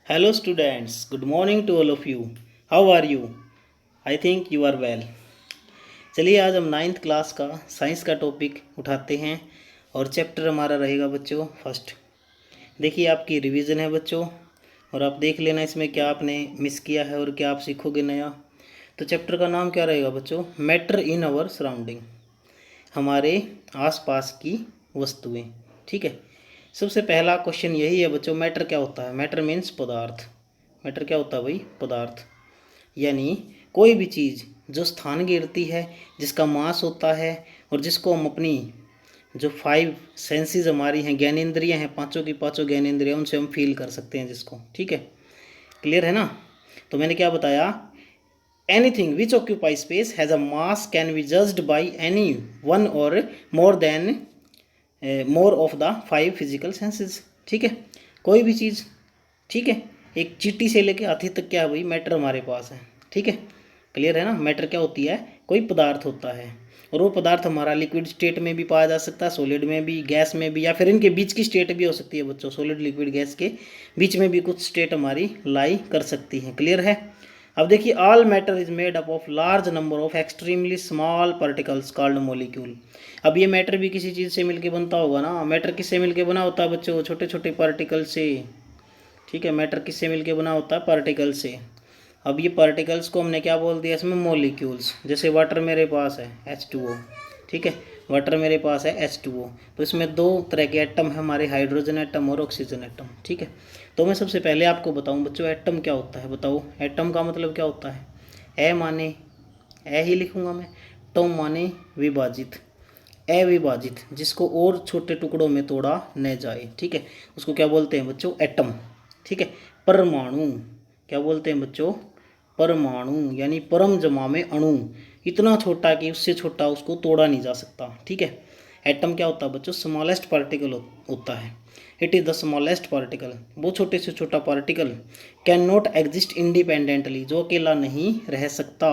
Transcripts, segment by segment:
Hello students, good morning to all of you. How are you? I think you are well. चलिए आज हम ninth class का science का topic उठाते हैं और चैप्टर हमारा रहेगा बच्चों फर्स्ट। देखिए आपकी रिवीजन है बच्चों और आप देख लेना इसमें क्या आपने मिस किया है और क्या आप सीखोगे नया। तो चैप्टर का नाम क्या रहेगा बच्चों? मैटर इन आवर सराउंडिंग, हमारे आसपास की वस्तुएं। ठीक है, सबसे पहला क्वेश्चन यही है बच्चों, मैटर क्या होता है? मैटर मीन्स पदार्थ। मैटर क्या होता है भाई? पदार्थ, यानी कोई भी चीज़ जो स्थान घेरती है, जिसका मास होता है और जिसको हम अपनी जो 5 सेंसेस हमारी हैं, ज्ञानेंद्रियां हैं, पांचों की पांचों ज्ञानेंद्रियां, उनसे हम फील कर सकते हैं जिसको। ठीक है, क्लियर है ना? तो मैंने क्या बताया, anything which occupy space has a mass can be judged by any one or more of the 5 physical senses. ठीक है, कोई भी चीज़, ठीक है, एक चींटी से लेके हाथी तक क्या है भाई, मैटर हमारे पास है। ठीक है, क्लियर है ना? मैटर क्या होती है? कोई पदार्थ होता है और वो पदार्थ हमारा लिक्विड स्टेट में भी पाया जा सकता है, सॉलिड में भी, गैस में भी, या फिर इनके बीच की स्टेट भी हो सकती है बच्चों। सॉलिड लिक्विड गैस के बीच में भी कुछ स्टेट हमारी लाई कर सकती है। क्लियर है? अब देखिए, all matter is made up of large number of extremely small particles called molecule. अब ये मैटर भी किसी चीज़ से मिलके बनता होगा ना। मैटर किससे मिलके बना होता है बच्चों? छोटे छोटे पार्टिकल से। ठीक है, मैटर किससे मिलके बना होता है? पार्टिकल से। अब ये पार्टिकल्स को हमने क्या बोल दिया इसमें? मॉलिक्यूल्स। जैसे वाटर मेरे पास है H2O, ठीक है, वाटर मेरे पास है H2O, तो इसमें 2 तरह के एटम है हमारे, हाइड्रोजन एटम और ऑक्सीजन एटम। ठीक है, तो मैं सबसे पहले आपको बताऊं बच्चों, एटम क्या होता है? बताओ, एटम का मतलब क्या होता है? ए माने ए ही लिखूंगा मैं, टम माने विभाजित, अविभाजित, जिसको और छोटे टुकड़ों में तोड़ा न जाए। ठीक है, उसको क्या बोलते हैं बच्चों? एटम। ठीक है, परमाणु क्या बोलते हैं बच्चों? परमाणु, यानी परम जमा में अणु, इतना छोटा कि उससे छोटा उसको तोड़ा नहीं जा सकता। ठीक है, एटम क्या होता है बच्चों? स्मॉलेस्ट पार्टिकल होता है। It is the smallest particle, वो छोटे से छोटा particle. Can not exist independently, जो अकेला नहीं रह सकता।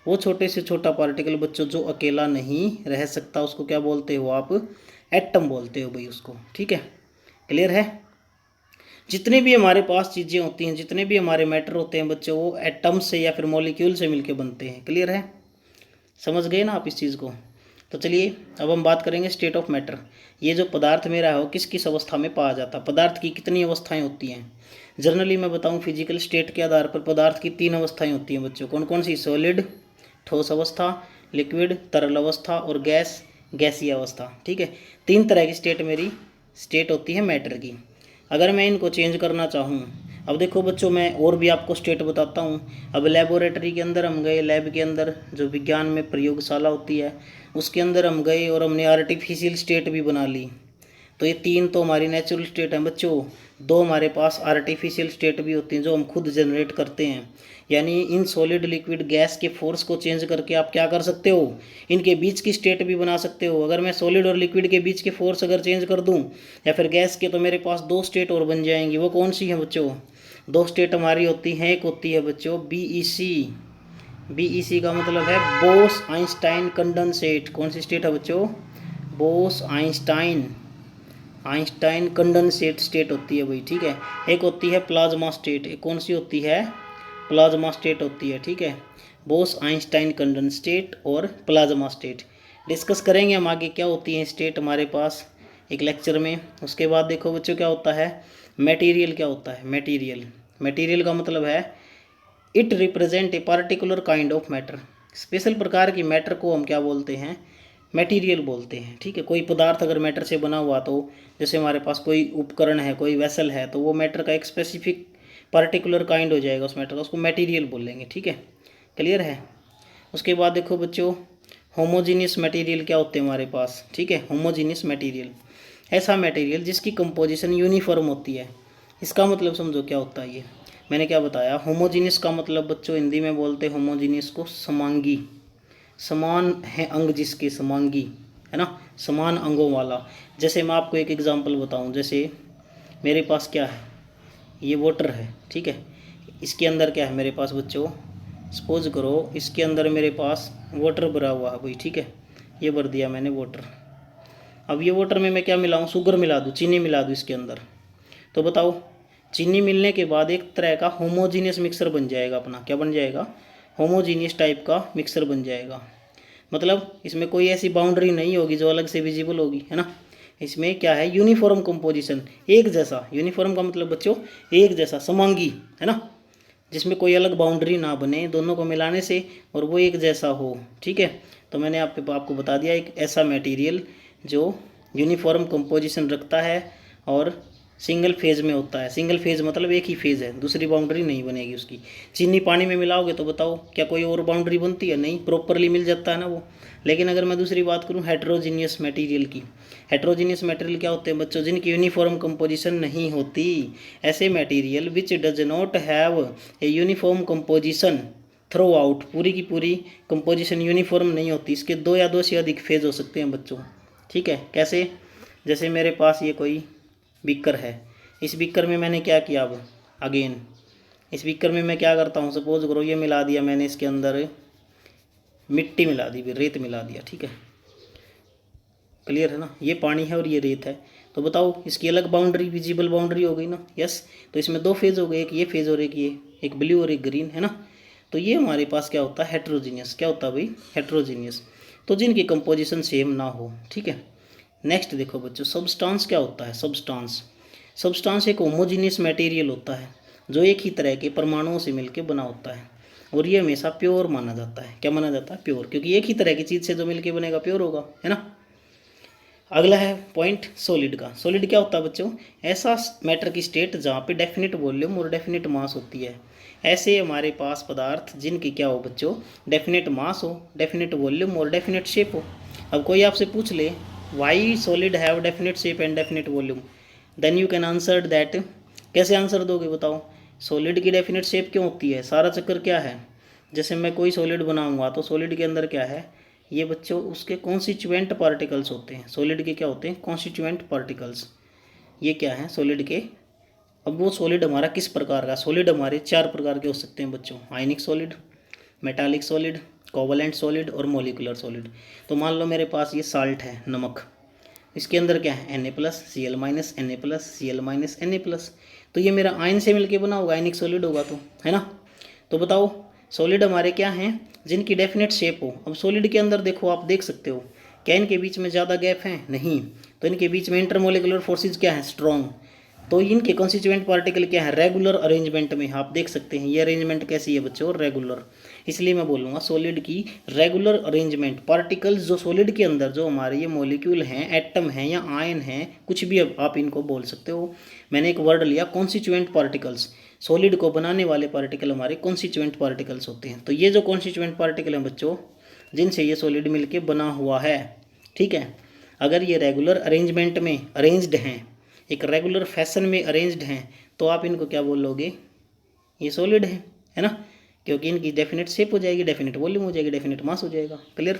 वो छोटे से छोटा पार्टिकल बच्चों जो अकेला नहीं रह सकता, उसको क्या बोलते हो आप? एटम बोलते हो भाई उसको। ठीक है, क्लियर है? जितने भी हमारे पास चीज़ें होती हैं, जितने भी हमारे मैटर होते हैं बच्चों, वो एटम से या फिर मॉलिक्यूल से मिलके बनते हैं। क्लियर है? समझ गए ना आप इस चीज़ को? तो चलिए अब हम बात करेंगे स्टेट ऑफ मैटर। ये जो पदार्थ मेरा है वो किस किस अवस्था में पाया जाता है? पदार्थ की कितनी अवस्थाएं होती हैं? जनरली मैं बताऊं, फिजिकल स्टेट के आधार पर पदार्थ की 3 अवस्थाएं होती हैं बच्चों। कौन कौन सी? सॉलिड ठोस अवस्था, लिक्विड तरल अवस्था, और गैस गैसीय अवस्था। ठीक है, 3 तरह की स्टेट मेरी स्टेट होती है मैटर की। अगर मैं इनको चेंज करना चाहूँ, अब देखो बच्चों, मैं और भी आपको स्टेट बताता हूँ। अब लेबोरेटरी के अंदर हम गए, लैब के अंदर जो विज्ञान में प्रयोगशाला होती है, उसके अंदर हम गए और हमने आर्टिफिशियल स्टेट भी बना ली। तो ये 3 तो हमारी नेचुरल स्टेट हैं बच्चों। 2 हमारे पास आर्टिफिशियल स्टेट भी होती हैं जो हम खुद जनरेट करते हैं। यानी इन सॉलिड लिक्विड गैस के फोर्स को चेंज करके आप क्या कर सकते हो? इनके बीच की स्टेट भी बना सकते हो। अगर मैं सॉलिड और लिक्विड के बीच के फोर्स अगर चेंज कर दूं या फिर गैस के, तो मेरे पास 2 स्टेट और बन जाएंगी। वो कौन सी हैं बच्चों? 2 स्टेट हमारी होती हैं। एक होती है बच्चों BEC। BEC का मतलब है बोस आइंस्टाइन कंडेंसेट। कौन सी स्टेट है बच्चों? Bose Einstein Einstein condensate state होती है भाई। ठीक है, एक होती है प्लाज्मा स्टेट। एक कौन सी होती है? प्लाज्मा स्टेट होती है। ठीक है, बोस आइंस्टाइन कंडेंसेट और प्लाज्मा स्टेट डिस्कस करेंगे हम आगे, क्या होती है स्टेट हमारे पास एक लेक्चर में। उसके बाद देखो बच्चों क्या होता है? मटेरियल क्या होता है? मटेरियल, मटेरियल का मतलब है it represent a particular kind of matter. Special प्रकार की मैटर को हम क्या बोलते हैं? मटेरियल बोलते हैं। ठीक है, कोई पदार्थ अगर मैटर से बना हुआ, तो जैसे हमारे पास कोई उपकरण है, कोई वेसल है, तो वो मैटर का एक स्पेसिफिक पार्टिकुलर काइंड हो जाएगा उस मैटर का, उसको मटेरियल बोलेंगे। ठीक है, क्लियर है? उसके बाद देखो बच्चों, होमोजीनियस मटेरियल क्या होते हैं हमारे पास? ठीक है, होमोजीनियस मटेरियल ऐसा मटेरियल जिसकी कंपोजिशन यूनिफॉर्म होती है। इसका मतलब समझो क्या होता है ये। मैंने क्या बताया? होमोजीनियस का मतलब बच्चों हिंदी में बोलते हैं होमोजीनियस को समांगी। समान है अंग जिसके, समांगी है ना, समान अंगों वाला। जैसे मैं आपको एक एग्जांपल बताऊं, जैसे मेरे पास क्या है? ये वाटर है। ठीक है, इसके अंदर क्या है मेरे पास बच्चों? सपोज करो इसके अंदर मेरे पास वाटर भरा हुआ है भाई। ठीक है, ये भर दिया मैंने वाटर। अब ये वाटर में मैं क्या मिलाऊं? शुगर मिला दूं, चीनी मिला दूं इसके अंदर, तो बताओ चीनी मिलने के बाद एक तरह का होमोजीनियस मिक्सर बन जाएगा अपना। क्या बन जाएगा? होमोजीनियस टाइप का मिक्सर बन जाएगा। मतलब इसमें कोई ऐसी बाउंड्री नहीं होगी जो अलग से विजिबल होगी, है ना। इसमें क्या है? यूनिफॉर्म कंपोजिशन, एक जैसा। यूनिफॉर्म का मतलब बच्चों एक जैसा, समांगी, है ना, जिसमें कोई अलग बाउंड्री ना बने दोनों को मिलाने से, और वो एक जैसा हो। ठीक है, तो मैंने आपको बता दिया एक ऐसा मटेरियल जो यूनिफॉर्म कंपोजिशन रखता है और सिंगल फेज में होता है। सिंगल फेज मतलब एक ही फेज है, दूसरी बाउंड्री नहीं बनेगी उसकी। चीनी पानी में मिलाओगे तो बताओ क्या कोई और बाउंड्री बनती है? नहीं, प्रॉपरली मिल जाता है ना वो। लेकिन अगर मैं दूसरी बात करूँ हेट्रोजीनियस मटेरियल की, हेट्रोजीनियस मटेरियल क्या होते हैं बच्चों? जिनकी यूनिफॉर्म कंपोजिशन नहीं होती। ऐसे material which does not have a uniform composition through out, पूरी की पूरी कंपोजिशन यूनिफॉर्म नहीं होती। इसके दो या दो से अधिक फेज हो सकते हैं बच्चों। ठीक है, कैसे? जैसे मेरे पास ये कोई बीकर है, इस बीकर में मैंने क्या किया? अब अगेन इस बीकर में मैं क्या करता हूँ? सपोज करो ये मिला दिया मैंने, इसके अंदर मिट्टी मिला दी, रेत मिला दिया। ठीक है, क्लियर है ना। ये पानी है और ये रेत है, तो बताओ इसकी अलग बाउंड्री, विजिबल बाउंड्री हो गई ना। यस, तो इसमें दो फेज हो गए, एक ये फेज और एक ये, एक ब्लू और एक ग्रीन, है ना। तो ये हमारे पास क्या होता है? हेट्रोजीनियस। क्या होता है भाई? हेट्रोजीनियस। तो जिनकी कंपोजिशन सेम ना हो। ठीक है, नेक्स्ट देखो बच्चों, सब्सटेंस क्या होता है? सब्सटेंस एक होमोजीनियस मटेरियल होता है जो एक ही तरह के परमाणुओं से मिलकर बना होता है, और ये हमेशा प्योर माना जाता है। क्या माना जाता है? प्योर, क्योंकि एक ही तरह की चीज़ से जो मिलकर बनेगा प्योर होगा, है ना। अगला है पॉइंट सॉलिड का। सॉलिड क्या होता है बच्चों? ऐसा मैटर की स्टेट जहाँ पे डेफिनेट वॉल्यूम और डेफिनेट मास होती है। ऐसे हमारे पास पदार्थ जिनकी क्या हो बच्चों? डेफिनेट मास हो, डेफिनेट वॉल्यूम और डेफिनेट शेप हो। अब कोई आपसे पूछ ले why solid have definite shape and definite volume, then you can answer that. कैसे आंसर दोगे बताओ? सॉलिड की डेफिनेट शेप क्यों होती है? सारा चक्कर क्या है? जैसे मैं कोई सॉलिड बनाऊंगा तो सॉलिड के अंदर क्या है? ये बच्चों उसके कॉन्स्टिट्यूएंट पार्टिकल्स होते हैं। सॉलिड के क्या होते हैं? Constituent particles. ये क्या है? सॉलिड के। अब वो सॉलिड हमारा किस प्रकार का? सॉलिड हमारे चार प्रकार के हो सकते हैं बच्चों, आयनिक solid, metallic solid, covalent solid और मोलिकुलर सॉलिड। तो मान लो मेरे पास ये साल्ट है, नमक, इसके अंदर क्या है? Na+, Cl-, Na+, Cl-, Na+। तो ये मेरा आयन से मिलके बना होगा, आयनिक सॉलिड होगा, तो है ना। तो बताओ सॉलिड हमारे क्या हैं? जिनकी डेफिनेट शेप हो। अब सॉलिड के अंदर देखो, आप देख सकते हो, क्या इनके बीच में ज़्यादा गैप है? नहीं। तो इनके बीच में इंटरमोलिकुलर फोर्सेज क्या है? स्ट्रॉन्ग। तो इनके कॉन्स्टिट्यूएंट पार्टिकल क्या है? रेगुलर अरेंजमेंट में। आप देख सकते हैं ये अरेंजमेंट कैसी है बच्चों? रेगुलर। इसलिए मैं बोलूँगा सॉलिड की रेगुलर अरेंजमेंट। पार्टिकल्स जो सॉलिड के अंदर, जो हमारे ये मॉलिक्यूल हैं, एटम हैं या आयन हैं, कुछ भी अब आप इनको बोल सकते हो। मैंने एक वर्ड लिया कॉन्स्टिट्यूएंट पार्टिकल्स। सॉलिड को बनाने वाले पार्टिकल हमारे कॉन्स्टिट्यूएंट पार्टिकल्स होते हैं। तो ये जो कॉन्स्टिट्यूएंट पार्टिकल हैं बच्चों, जिनसे ये सॉलिड मिलके बना हुआ है, ठीक है, अगर ये रेगुलर अरेंजमेंट में अरेंज्ड हैं, एक रेगुलर फैशन में अरेंज्ड हैं, तो आप इनको क्या बोलोगे? ये सॉलिड है ना, क्योंकि इनकी डेफिनेट शेप हो जाएगी, डेफिनेट वॉल्यूम हो जाएगी, डेफिनेट मास हो जाएगा। क्लियर।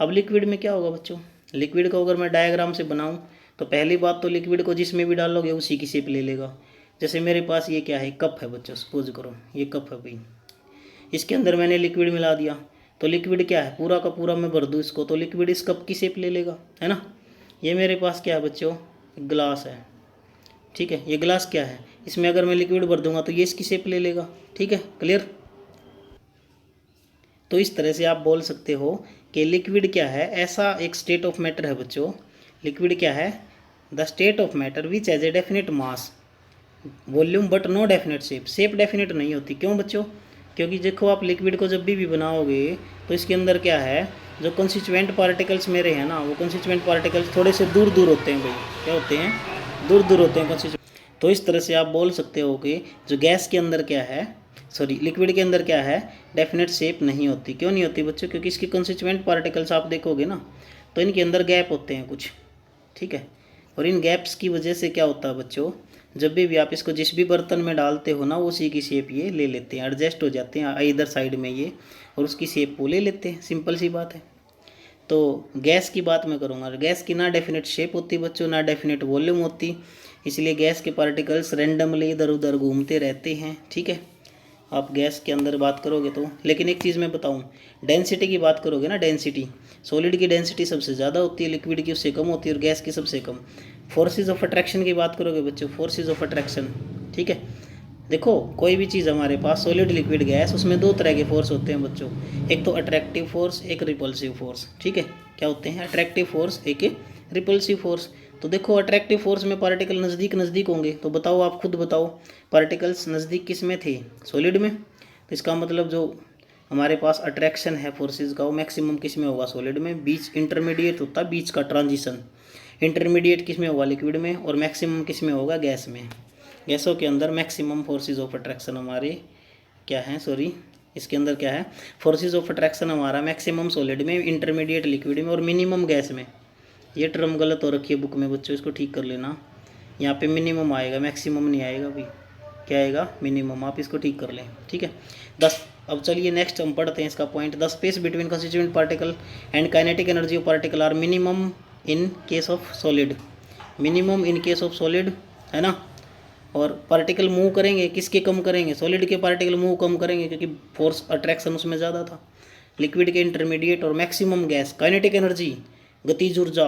अब लिक्विड में क्या होगा बच्चों? लिक्विड को अगर मैं डायग्राम से बनाऊं तो पहली बात तो लिक्विड को जिसमें भी डालोगे उसी की शेप ले लेगा। जैसे मेरे पास ये क्या है? कप है बच्चों, सपोज करो ये कप है भाई, इसके अंदर मैंने लिक्विड मिला दिया, तो लिक्विड क्या है? पूरा का पूरा मैं भर दूँ इसको तो लिक्विड इस कप की शेप ले लेगा, है ना। ये मेरे पास क्या है बच्चों? ग्लास है, ठीक है। ये ग्लास क्या है? इसमें अगर मैं लिक्विड भर दूंगा तो ये इसकी शेप ले लेगा, ठीक है। क्लियर। तो इस तरह से आप बोल सकते हो कि लिक्विड क्या है? ऐसा एक स्टेट ऑफ मैटर है बच्चों। लिक्विड क्या है? The state of matter which has a definite mass, volume but no definite shape. Shape definite नहीं होती। क्यों बच्चों? क्योंकि देखो आप लिक्विड को जब भी बनाओगे तो इसके अंदर क्या है? जो कंस्टिट्यूएंट पार्टिकल्स मेरे हैं ना, वो कंस्टिट्यूएंट पार्टिकल्स थोड़े से दूर दूर होते हैं भाई। क्या होते हैं? दूर दूर होते हैं कंस्टिट्यूएंट। तो इस तरह से आप बोल सकते हो कि जो गैस के अंदर क्या है, सॉरी लिक्विड के अंदर क्या है? डेफिनेट शेप नहीं होती। क्यों नहीं होती बच्चों? क्योंकि इसके कंस्टिट्यूएंट पार्टिकल्स आप देखोगे ना तो इनके अंदर गैप होते हैं कुछ, ठीक है। और इन गैप्स की वजह से क्या होता है बच्चों? जब भी आप इसको जिस भी बर्तन में डालते हो ना, उसी की शेप ये ले लेते हैं, एडजस्ट हो जाते हैं इधर साइड में ये, और उसकी शेप वो ले लेते हैं। सिंपल सी बात है। तो गैस की बात मैं करूँगा, गैस की ना डेफिनेट शेप होती बच्चों, ना डेफिनेट वॉल्यूम होती, इसलिए गैस के पार्टिकल्स रैंडमली इधर उधर घूमते रहते हैं, ठीक है। आप गैस के अंदर बात करोगे तो, लेकिन एक चीज़ मैं बताऊं, डेंसिटी की बात करोगे ना, डेंसिटी, सॉलिड की डेंसिटी सबसे ज़्यादा होती है, लिक्विड की उससे कम होती है, और गैस की सबसे कम। फोर्सेज ऑफ अट्रैक्शन की बात करोगे बच्चों, फोर्सेज ऑफ अट्रैक्शन, ठीक है। देखो कोई भी चीज़ हमारे पास सॉलिड लिक्विड गैस, उसमें दो तरह के फोर्स होते हैं बच्चों, एक तो अट्रैक्टिव फोर्स, एक रिपल्सिव फोर्स। ठीक है, क्या होते हैं अट्रैक्टिव फोर्स, एक रिपल्सिव फोर्स। तो देखो अट्रैक्टिव फोर्स में पार्टिकल नज़दीक नज़दीक होंगे, तो बताओ आप खुद बताओ, पार्टिकल्स नज़दीक किस में थे, सॉलिड में। तो इसका मतलब जो हमारे पास अट्रैक्शन है फोर्सेस का वो मैक्सिमम किस में होगा, सॉलिड में। बीच इंटरमीडिएट होता है, बीच का ट्रांजिशन इंटरमीडिएट किस में होगा, लिक्विड में, और मैक्सिमम किस में होगा, गैस में। गैसों के अंदर मैक्सिमम फोर्सेस ऑफ अट्रैक्शन हमारे क्या हैं, सॉरी इसके अंदर क्या है, फोर्सेस ऑफ अट्रैक्शन हमारा मैक्सिमम सॉलिड में, इंटरमीडिएट लिक्विड में, और मिनिमम गैस में। ये टर्म गलत हो रखी है बुक में बच्चों, इसको ठीक कर लेना। यहाँ पे मिनिमम आएगा, मैक्सिमम नहीं आएगा भाई, क्या आएगा, मिनिमम। आप इसको ठीक कर लें, ठीक है। 10 अब चलिए नेक्स्ट हम पढ़ते हैं इसका point. The space between constituent particle and kinetic energy of particle are minimum in case of solid, minimum in case of solid, है ना। और पार्टिकल मूव करेंगे, किसके कम करेंगे, सॉलिड के पार्टिकल मूव कम करेंगे क्योंकि फोर्स अट्रैक्शन उसमें ज़्यादा था। लिक्विड के इंटरमीडिएट और मैक्सिमम गैस, काइनेटिक एनर्जी गतिज ऊर्जा,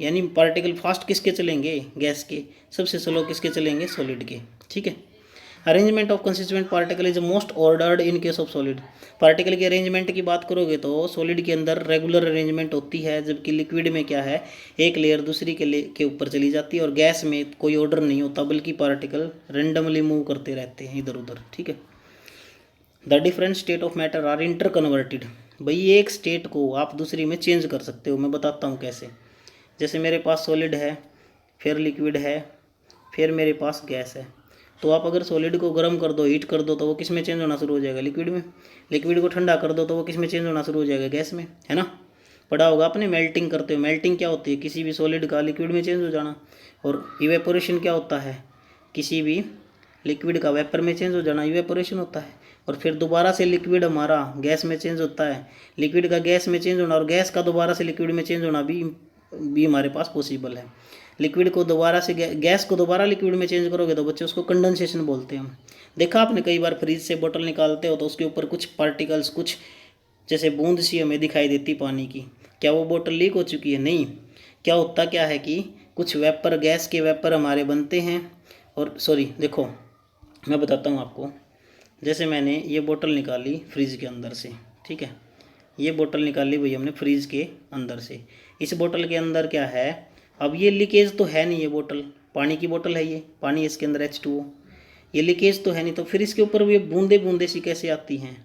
यानी पार्टिकल फास्ट किसके चलेंगे, गैस के, सबसे स्लो किसके चलेंगे, सॉलिड के। ठीक है। Arrangement of constituent particle is most ordered in case of solid. Particle के अरेंजमेंट की बात करोगे तो सॉलिड के अंदर रेगुलर अरेंजमेंट होती है, जबकि लिक्विड में क्या है, एक लेयर दूसरी के ऊपर चली जाती है, और गैस में कोई ऑर्डर नहीं होता, बल्कि पार्टिकल रेंडमली मूव करते रहते हैं इधर उधर। ठीक है। The different state of matter are interconverted. भाई एक स्टेट को आप दूसरी में चेंज कर सकते हो, मैं बताता हूँ कैसे। जैसे मेरे पास सॉलिड है, फिर लिक्विड है, फिर मेरे पास गैस है। तो आप अगर सॉलिड को गर्म कर दो, हीट कर दो, तो वो किस में चेंज होना शुरू हो जाएगा, लिक्विड में। लिक्विड को ठंडा कर दो तो वो किस में चेंज होना शुरू हो जाएगा, गैस में, है ना। पढ़ा होगा आपने, मेल्टिंग करते हो। मेल्टिंग क्या होती है, किसी भी सॉलिड का लिक्विड में चेंज हो जाना। और इवेपोरेशन क्या होता है, किसी भी लिक्विड का वेपर में चेंज हो जाना, इवेपोरेशन होता है। और फिर दोबारा से लिक्विड हमारा गैस में चेंज होता है, लिक्विड का गैस में चेंज होना, और गैस का दोबारा से लिक्विड में चेंज होना भी हमारे पास पॉसिबल है। लिक्विड को दोबारा से गैस को दोबारा लिक्विड में चेंज करोगे तो बच्चे उसको कंडेंसेशन बोलते हैं हम। देखा आपने कई बार फ्रिज से बोतल निकालते हो तो उसके ऊपर कुछ पार्टिकल्स, कुछ जैसे बूंद सी हमें दिखाई देती पानी की, क्या वो बोतल लीक हो चुकी है, नहीं। क्या होता क्या है कि कुछ वेपर, गैस के वेपर हमारे बनते हैं। और सॉरी देखो मैं बताता हूँ आपको, जैसे मैंने ये बोतल निकाली फ्रिज के अंदर से, ठीक है, ये बोतल निकाली भाई हमने फ्रिज के अंदर से। इस बोतल के अंदर क्या है, अब ये लीकेज तो है नहीं, ये बोतल पानी की बोतल है, ये पानी इसके अंदर H2O, ये लीकेज तो है नहीं, तो फिर इसके ऊपर ये बूंदे बूंदे सी कैसे आती हैं,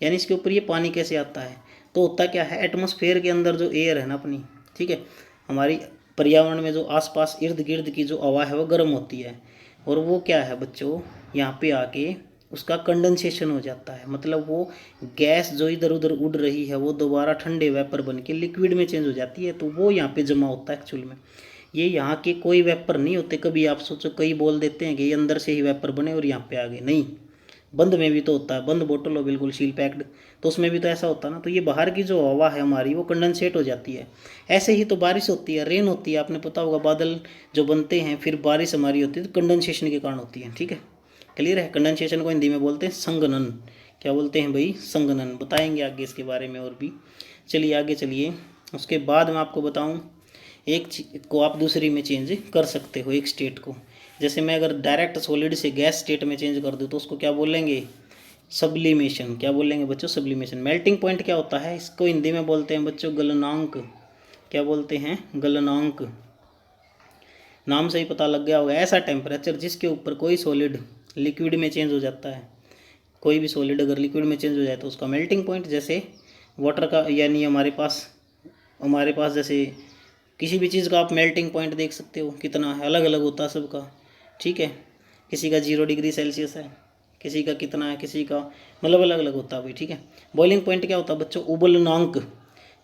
यानी इसके ऊपर ये पानी कैसे आता है। तो होता क्या है, एटमॉस्फेयर के अंदर जो एयर है ना अपनी, ठीक है, हमारी पर्यावरण में जो आसपास इर्द गिर्द की जो हवा है वो गर्म होती है, और वो क्या है बच्चों, यहाँ पे आके उसका कंडेंसेशन हो जाता है। मतलब वो गैस जो इधर उधर उड़ रही है वो दोबारा ठंडे वेपर बन के लिक्विड में चेंज हो जाती है, तो वो यहाँ पे जमा होता है एक्चुअल में। ये यहाँ के कोई वेपर नहीं होते। कभी आप सोचो, कई बोल देते हैं कि ये अंदर से ही वेपर बने और यहाँ पे आ गए, नहीं। बंद में भी तो होता है, बंद बोतल हो बिल्कुल सील पैक्ड, तो उसमें भी तो ऐसा होता है ना। तो ये बाहर की जो हवा है हमारी वो कंडेंसेट हो जाती है। ऐसे ही तो बारिश होती है, रेन होती है, आपने पता होगा, बादल जो बनते हैं फिर बारिश हमारी होती है तो कंडेंसेशन के कारण होती है। ठीक है, क्लियर है। कंडेंसेशन को हिंदी में बोलते हैं संघनन। क्या बोलते हैं भाई, संघनन। बताएंगे आगे इसके बारे में और भी। चलिए आगे चलिए, उसके बाद मैं आपको बताऊं, एक चीज को आप दूसरी में चेंज कर सकते हो, एक स्टेट को। जैसे मैं अगर डायरेक्ट सॉलिड से गैस स्टेट में चेंज कर दूँ तो उसको क्या बोलेंगे, सब्लिमेशन। क्या बोलेंगे बच्चों, सब्लिमेशन। मेल्टिंग पॉइंट क्या होता है, इसको हिंदी में बोलते हैं बच्चों गलनांक। क्या बोलते हैं, गलनांक। नाम से ही पता लग गया होगा, ऐसा टेम्परेचर जिसके ऊपर कोई सॉलिड लिक्विड में चेंज हो जाता है। कोई भी सॉलिड अगर लिक्विड में चेंज हो जाए तो उसका मेल्टिंग पॉइंट। जैसे वाटर का, यानी हमारे पास जैसे किसी भी चीज़ का आप मेल्टिंग पॉइंट देख सकते हो, कितना है, अलग अलग होता है सबका। ठीक है, किसी का 0 डिग्री सेल्सियस है, किसी का कितना है, किसी का मतलब अलग अलग होता है भाई। ठीक है। बॉइलिंग पॉइंट क्या होता है बच्चों, उबलनांक।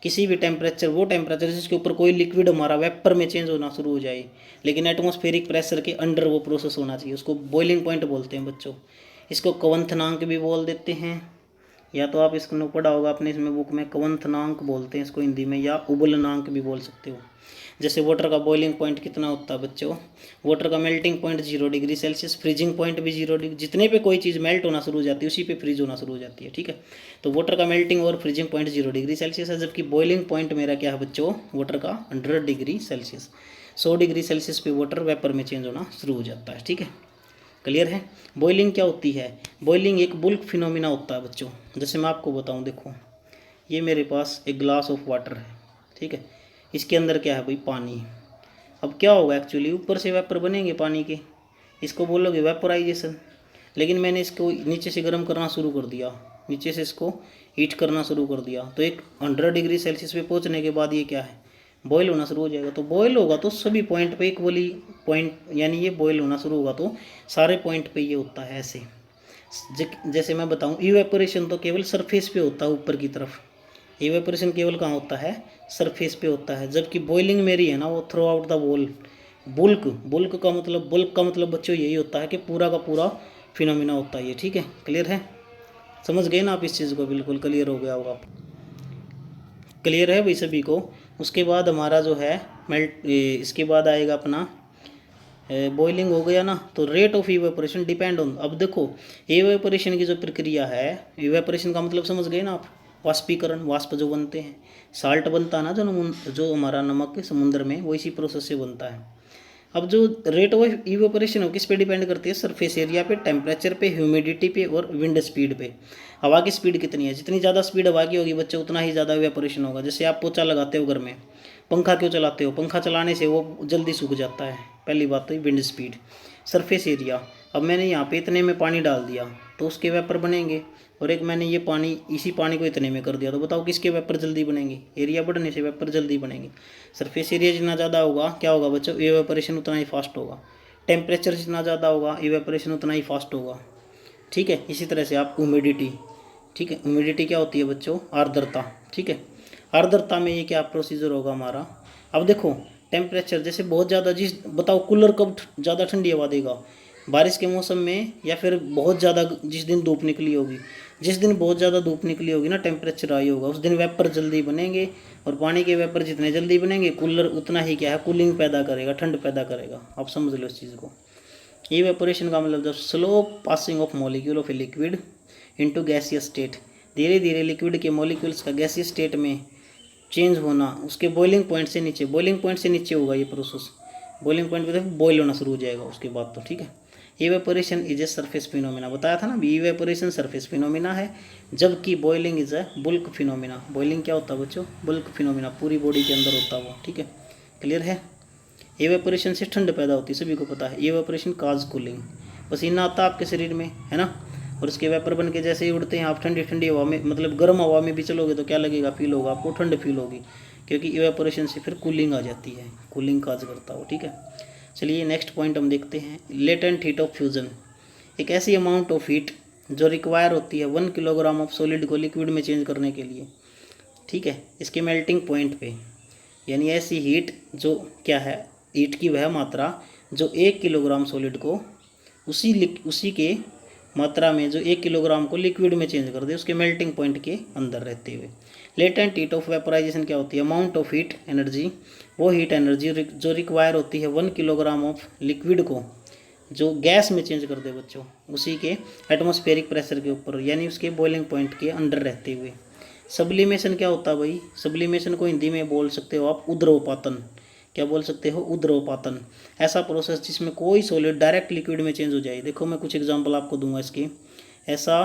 किसी भी टेम्परेचर, वो टेम्परेचर जिसके ऊपर कोई लिक्विड हमारा वेपर में चेंज होना शुरू हो जाए, लेकिन एटमॉस्फेरिक प्रेशर के अंडर वो प्रोसेस होना चाहिए, उसको बॉइलिंग पॉइंट बोलते हैं बच्चों। इसको क्वथनांक भी बोल देते हैं, या तो आप इसको पढ़ा होगा अपने इसमें बुक में, क्वथनांक बोलते हैं इसको हिंदी में, या उबलनांक भी बोल सकते हो। जैसे वाटर का बॉइलिंग पॉइंट कितना होता है बच्चों, वाटर का melting point 0 degree Celsius, freezing point भी 0 डिग्री। जितने पे कोई चीज़ मेल्ट होना शुरू हो जाती है उसी पे फ्रीज होना शुरू हो जाती है। ठीक है, तो वाटर का मेल्टिंग और फ्रीजिंग पॉइंट 0 डिग्री सेल्सियस है, जबकि बॉइलिंग पॉइंट मेरा क्या है बच्चों, वाटर का 100 डिग्री सेल्सियस। 100 डिग्री सेल्सियस पे वाटर वेपर में चेंज होना शुरू हो जाता है। ठीक है, क्लियर है। बॉइलिंग क्या होती है? बॉइलिंग एक बुल्क फिनोमिना होता है बच्चों। जैसे मैं आपको बताऊं, देखो ये मेरे पास एक ग्लास ऑफ वाटर है, ठीक है, इसके अंदर क्या है भाई? पानी। अब क्या होगा एक्चुअली, ऊपर से वेपर बनेंगे पानी के, इसको बोलोगे वेपोराइजेशन। लेकिन मैंने इसको नीचे से गर्म करना शुरू कर दिया, नीचे से इसको हीट करना शुरू कर दिया, तो एक 100 डिग्री सेल्सियस पे पहुंचने के बाद ये क्या है? बॉयल होना शुरू हो जाएगा। तो बॉयल होगा तो सभी पॉइंट पे इक्वली पॉइंट, यानी ये बॉयल होना शुरू होगा तो सारे पॉइंट पे ये होता है ऐसे। जैसे मैं बताऊं, इवेपोरेशन तो केवल सरफेस पे होता है ऊपर की तरफ, इवेपोरेशन केवल कहाँ होता है? सरफेस पे होता है। जबकि बॉइलिंग मेरी है ना वो through out the wall. Bulk, bulk का मतलब बच्चों यही होता है कि पूरा का पूरा फिनोमिना होता है ये, ठीक है। क्लियर है? समझ गए ना आप इस चीज़ को? बिल्कुल क्लियर हो गया होगा। क्लियर है भाई सभी को? उसके बाद हमारा जो है मेल्ट, इसके बाद आएगा अपना बॉइलिंग हो गया ना, तो rate of evaporation depend on. अब देखो इवेपोरेशन की जो प्रक्रिया है, इवेपोरेशन का मतलब समझ गए ना आप? वाष्पीकरण, वाष्प जो बनते हैं, साल्ट बनता है ना जो हमारा नमक समुद्र में, वो इसी प्रोसेस से बनता है। अब जो रेट ऑफ इवेपोरेशन हो किस पे डिपेंड करती है? सरफेस एरिया पे, टेम्परेचर पे, ह्यूमिडिटी पे और विंड स्पीड पे। हवा की स्पीड कितनी है? जितनी ज़्यादा स्पीड हवा की होगी बच्चे उतना ही ज़्यादा इवेपोरेशन होगा। जैसे आप पोछा लगाते हो घर में, पंखा क्यों चलाते हो? पंखा चलाने से वो जल्दी सूख जाता है। पहली बात तो विंड स्पीड। सरफेस एरिया, अब मैंने यहाँ पे इतने में पानी डाल दिया तो उसके वेपर बनेंगे, और एक मैंने ये पानी, इसी पानी को इतने में कर दिया, तो बताओ किसके वेपर जल्दी बनेंगे? एरिया बढ़ने से वेपर जल्दी बनेंगे। सरफेस एरिया जितना ज़्यादा होगा क्या होगा बच्चों? इवेपोरेशन उतना ही फास्ट होगा। टेम्परेचर जितना ज़्यादा होगा इवेपोरेशन उतना ही फास्ट होगा, ठीक है। इसी तरह से आप ह्यूमिडिटी, ठीक है, ह्यूमिडिटी क्या होती है बच्चों? आर्द्रता, ठीक है। आर्द्रता में ये क्या प्रोसीजर होगा हमारा? अब देखो टेम्परेचर, जैसे बहुत ज़्यादा, जिस बताओ कूलर कब ज़्यादा ठंडी हवा देगा? बारिश के मौसम में, या फिर बहुत ज़्यादा जिस दिन धूप निकली होगी। जिस दिन बहुत ज़्यादा धूप निकली होगी ना, टेम्परेचर हाई होगा, उस दिन वेपर जल्दी बनेंगे, और पानी के वेपर जितने जल्दी बनेंगे कूलर उतना ही क्या है? कूलिंग पैदा करेगा, ठंड पैदा करेगा। आप समझ लो इस चीज़ को। इवेपोरेशन का मतलब जब slow passing of molecule of a liquid into gaseous state, धीरे धीरे लिक्विड के मॉलिक्यूल्स का गैसियस स्टेट में चेंज होना, उसके बॉइलिंग पॉइंट से नीचे, बॉइलिंग पॉइंट से नीचे होगा ये प्रोसेस। बॉइलिंग पॉइंट पे बॉइल होना शुरू हो जाएगा उसके बाद तो, ठीक है। Evaporation is a surface phenomena, बताया था ना, इवेपोरेशन सरफेस फिनोमिना है, जबकि boiling is a bulk phenomena. Boiling क्या होता है बच्चों? बुल्क फिनोमिना, पूरी बॉडी के अंदर होता है वो, ठीक है। क्लियर है? इवेपोरेशन से ठंड पैदा होती है, सभी को पता है। इवेपोरेशन काज कूलिंग, पसीना आता है आपके शरीर में, है ना, और उसके वेपर बन के जैसे ही उड़ते हैं आप ठंडी ठंडी हवा में, मतलब गर्म हवा में भी चलोगे तो क्या लगेगा? फील होगा आपको, ठंड फील होगी, क्योंकि इवेपोरेशन से फिर कूलिंग आ जाती है, कूलिंग काज करता हो, ठीक है। चलिए नेक्स्ट पॉइंट हम देखते हैं, लेटेंट हीट ऑफ फ्यूजन। एक ऐसी अमाउंट ऑफ हीट जो रिक्वायर होती है 1 किलोग्राम ऑफ सॉलिड को लिक्विड में चेंज करने के लिए, ठीक है, इसके मेल्टिंग पॉइंट पे। यानी ऐसी हीट जो क्या है, हीट की वह मात्रा जो 1 किलोग्राम सॉलिड को उसी के मात्रा में जो 1 किलोग्राम को लिक्विड में चेंज कर दे, उसके मेल्टिंग पॉइंट के अंदर रहते हुए। लेटेंट हीट ऑफ वेपोराइजेशन क्या होती है? अमाउंट ऑफ हीट एनर्जी, वो हीट एनर्जी जो रिक्वायर होती है 1 किलोग्राम ऑफ लिक्विड को जो गैस में चेंज कर दे बच्चों, उसी के एटमॉस्फेरिक प्रेशर के ऊपर, यानी उसके बॉइलिंग पॉइंट के अंडर रहते हुए। सब्लिमेशन क्या होता है भाई? सब्लिमेशन को हिंदी में बोल सकते हो आप उद्रवपातन। क्या बोल सकते हो? उद्रवपातन। ऐसा प्रोसेस जिसमें कोई सॉलिड डायरेक्ट लिक्विड में चेंज हो जाए। देखो मैं कुछ एग्जांपल आपको दूंगा इसके। ऐसा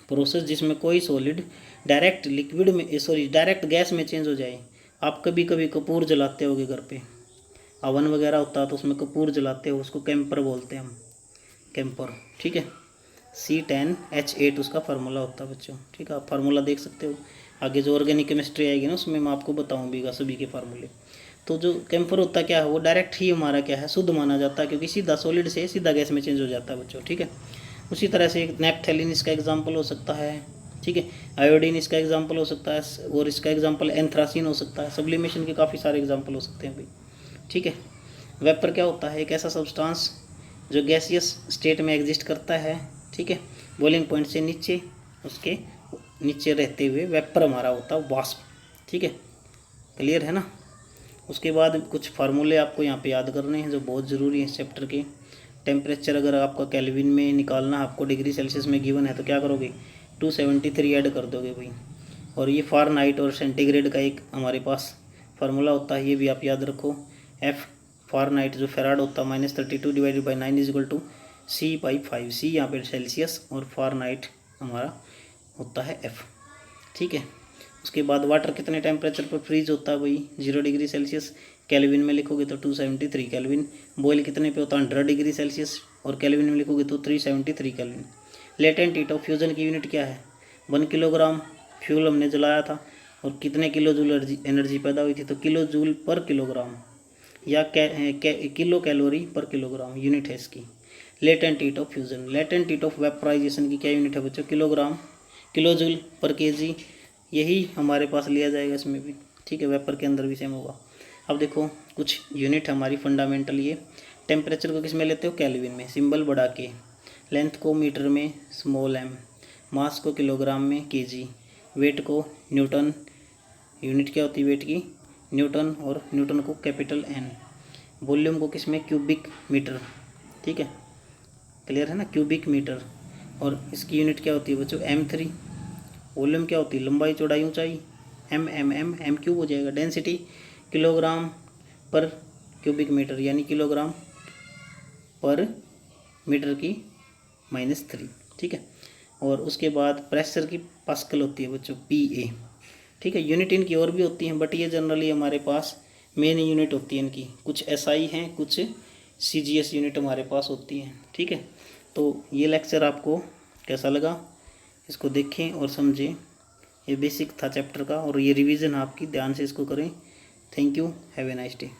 प्रोसेस जिसमें कोई सॉलिड डायरेक्ट लिक्विड में, सॉरी डायरेक्ट गैस में चेंज हो जाए। आप कभी कभी कपूर जलाते होगे घर पे, अवन वगैरह होता है तो उसमें कपूर जलाते हो, उसको कैंपर बोलते हैं हम, कैंपर, ठीक है। C10H8 उसका फार्मूला होता है बच्चों, ठीक है। आप फार्मूला देख सकते हो, आगे जो ऑर्गेनिक केमिस्ट्री आएगी ना उसमें मैं आपको बताऊँगा सभी के फार्मूले। तो जो कैंपर होता क्या है, वो डायरेक्ट ही हमारा क्या है, शुद्ध माना जाता है, क्योंकि सीधा सॉलिड से सीधा गैस में चेंज हो जाता है बच्चों, ठीक है। उसी तरह से नेपथेलिन इसका एग्जाम्पल हो सकता है, ठीक है। आयोडीन इसका एग्जाम्पल हो सकता है, और इसका एग्जाम्पल एंथ्रासिन हो सकता है। सब्लिमेशन के काफ़ी सारे एग्जाम्पल हो सकते हैं भाई, ठीक है। वेपर क्या होता है? एक ऐसा सब्सटेंस जो गैसियस स्टेट में एग्जिस्ट करता है, ठीक है, बॉइलिंग पॉइंट से नीचे, उसके नीचे रहते हुए वेपर हमारा होता है वाष्प, ठीक है। क्लियर है ना? उसके बाद कुछ फार्मूले आपको यहाँ पे याद करने हैं जो बहुत ज़रूरी है इस चैप्टर के। टेम्परेचर अगर आपका केल्विन में निकालना है, आपको डिग्री सेल्सियस में गिवन है, तो क्या करोगे? 273 ऐड कर दोगे भाई। और ये फ़ारेनहाइट और सेंटीग्रेड का एक हमारे पास फार्मूला होता है, ये भी आप याद रखो। F फ़ारेनहाइट जो फेराड होता है -32 divided by 9 is equal to C/5, C यहाँ पे सेल्सियस और फ़ारेनहाइट हमारा होता है F, ठीक है। उसके बाद वाटर कितने टेम्परेचर पर फ्रीज होता है भाई, 0 डिग्री सेल्सियस, केल्विन में लिखोगे तो 273 केल्विन। बॉयल कितने पे होता है, 100 डिग्री सेल्सियस, और केल्विन में लिखोगे तो 373 kelvin. Latent heat of fusion की यूनिट क्या है, 1 किलोग्राम फ्यूल हमने जलाया था और कितने किलो जूल एनर्जी पैदा हुई थी, तो किलो जूल पर किलोग्राम या kilo calorie per kilogram unit है इसकी। Latent heat of fusion, latent heat of vaporisation की क्या यूनिट है बच्चों, kilogram, kilo joule per KG, यही हमारे पास लिया जाएगा इसमें भी, ठीक है। वेपर के अंदर भी सेम होगा। अब देखो कुछ यूनिट हमारी फंडामेंटल, ये टेम्परेचर को किस में लेते हो, केल्विन में, सिंबल बढ़ा के, लेंथ को मीटर में स्मॉल m, मास को किलोग्राम में kg, वेट को न्यूटन, यूनिट क्या होती है वेट की, न्यूटन, और न्यूटन को कैपिटल N, वॉल्यूम को किस में, क्यूबिक मीटर, ठीक है, क्लियर है ना, क्यूबिक मीटर। और इसकी यूनिट क्या होती है बच्चों, m3। वॉल्यूम क्या होती है, लंबाई चौड़ाई ऊंचाई, m क्यूब हो जाएगा। डेंसिटी किलोग्राम पर क्यूबिक मीटर, यानी किलोग्राम पर मीटर की -3, ठीक है। और उसके बाद प्रेशर की पास्कल होती है बच्चों, PA, ठीक है। यूनिट इनकी और भी होती हैं, बट ये जनरली हमारे पास मेन यूनिट होती है इनकी। कुछ SI हैं, कुछ CGS यूनिट हमारे पास होती हैं, ठीक है। तो ये लेक्चर आपको कैसा लगा, इसको देखें और समझें। ये बेसिक था चैप्टर का, और ये रिवीजन आपकी ध्यान से इसको करें। Thank you, have a nice day.